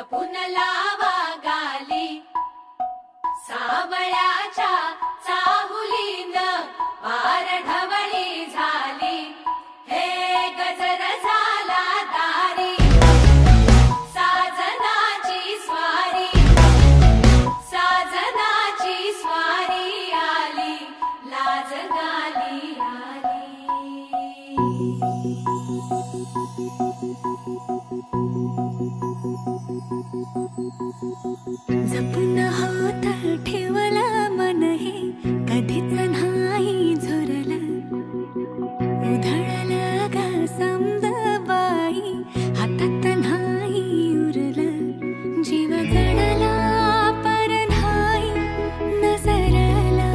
जपून लावा गाली सावळ्याच्या चाहुलीन पार ढवळी झाली हे गजर झाला दारी साजनाची स्वारी आली लाज गाली आली जपून होत ठेवला मन हे कधीच नाही झुरला उधळला गा समद बाई हातात नाही उरला जीव जडला पर नाही नजरला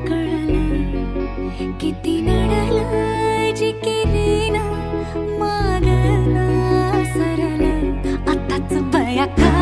कळला किती नडला जी केली ना मागला सरला आताच बया का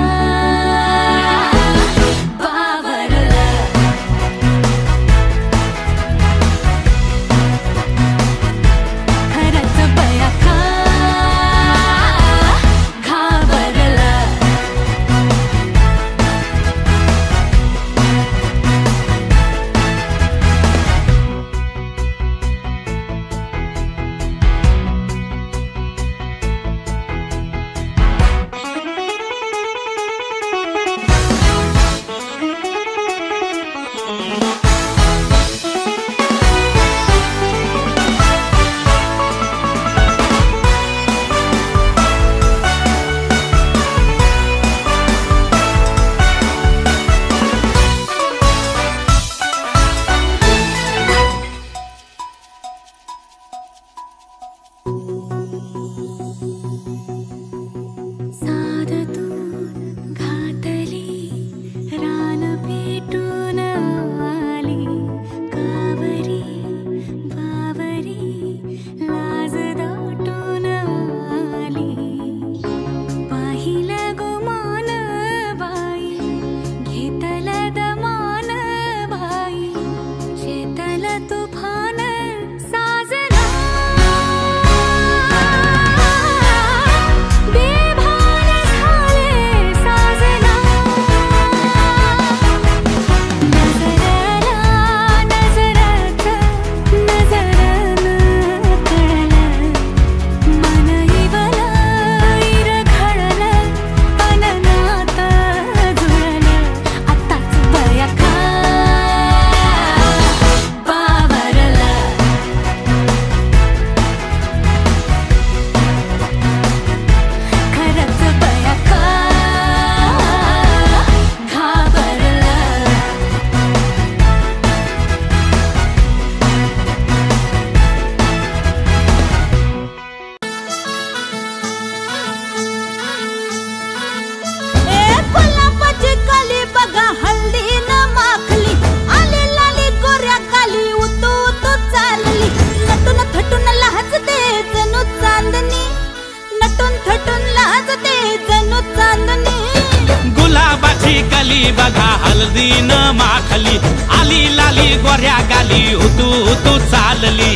गली बघा हल्दी न माखली आली लाली गोऱ्या गाली उतू उतू चालली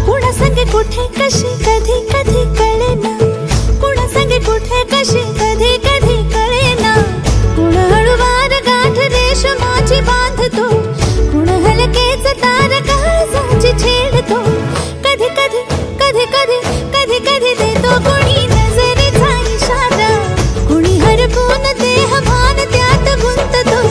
कुणा संगे कुठे कशी कधी कधी कळेना कुणा संगे कुठे कशी कधी कधी कळेना कुण हळूवार गाठ रेशमाची बांधतो कुण हलकेच तार काळजाची छेडतो कधी कधी कधी कधी कधी कधी देतो कोणी नजरेचा इशारा कुणी हरपून देह भान त्यात गुंततो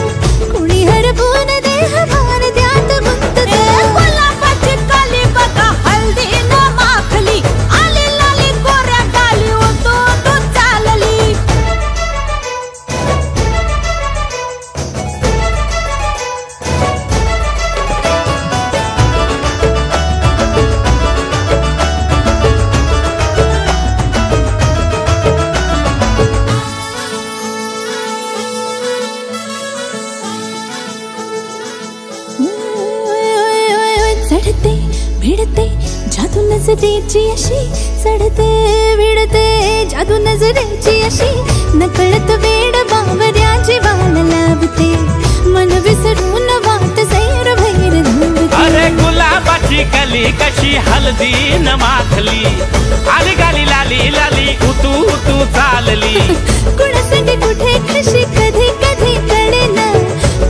कुणी हरपून देह भान त्यात गुंततो गुलाबाची काली बघा हल्दी न माखली आली लाली गोऱ्या गाली उतू उतू चालली चढते भिडते जादू नजरेची अशी चढते भिडते जादू नजरेची अशी नकळत वेड बावऱ्याची वाल लावते मन विसरून वाट सैर भैर धावते अरे गुलाबाची कली दिसली कशी हळदी न माखली आली गाली लाली लाली उतू उतू चालली कुणासाठी कुठे कशी कधी कधी कळेना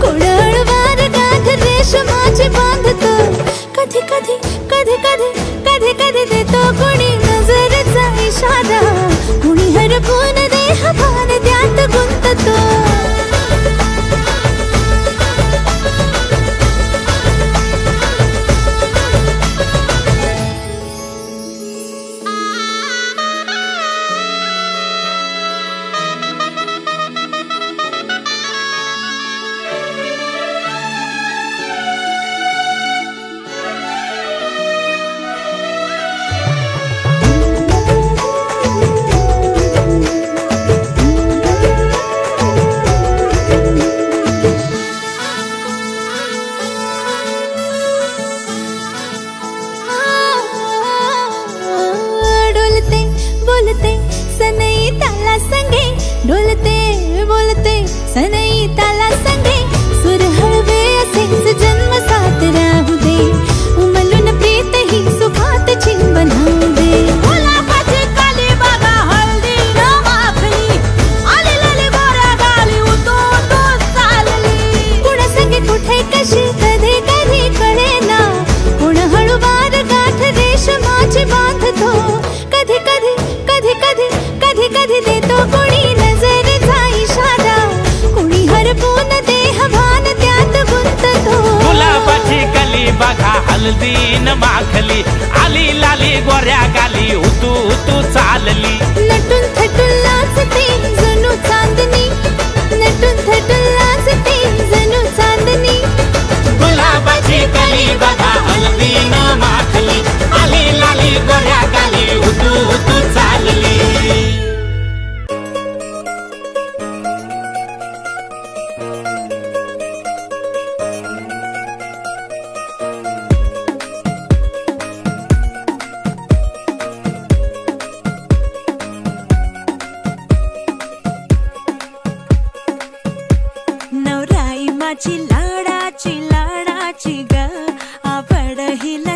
कोण हळूवार गाठ रेशमाची बांधतो कधी कधी कधी कधी कधी कधी देतो कोणी नजरेचा इशारा कुणी हरपून देह भान त्यात गुंततो बोलते सनई ताला संगे डोलते बोलते सनई ताला संगे सुर हळवे असेच जन्म साथ राहू दे उमलून प्रीत ही सुखात चिन बनवू दे गुलाबाची काली बघा हळदी न माखली आली लाली गोऱ्या गाली उतू उतू चालली कुणा संगे कुठे कशी कधी कधी कळेना कोण हळूवार गाठ रेशमाची बांधतो कधी कधी कधी कधी कधी कधी देतो कोणी नजरेचा इशारा कोणी हरपून देह भान त्यात गुंततो गुलाबाची कली बघा हळदी न माखली आली लाली गोऱ्या गाली उतू उतू चालली नटून थटून लाजते जणू चांदणी नटून थटून लाजते जणू चांदणी गुलाबाची कली बघा हळदी न माखली आली लाली गोऱ्या गाली उतू उतू चालली नवराई माझी लाडाची लाडाची ग आवड हिला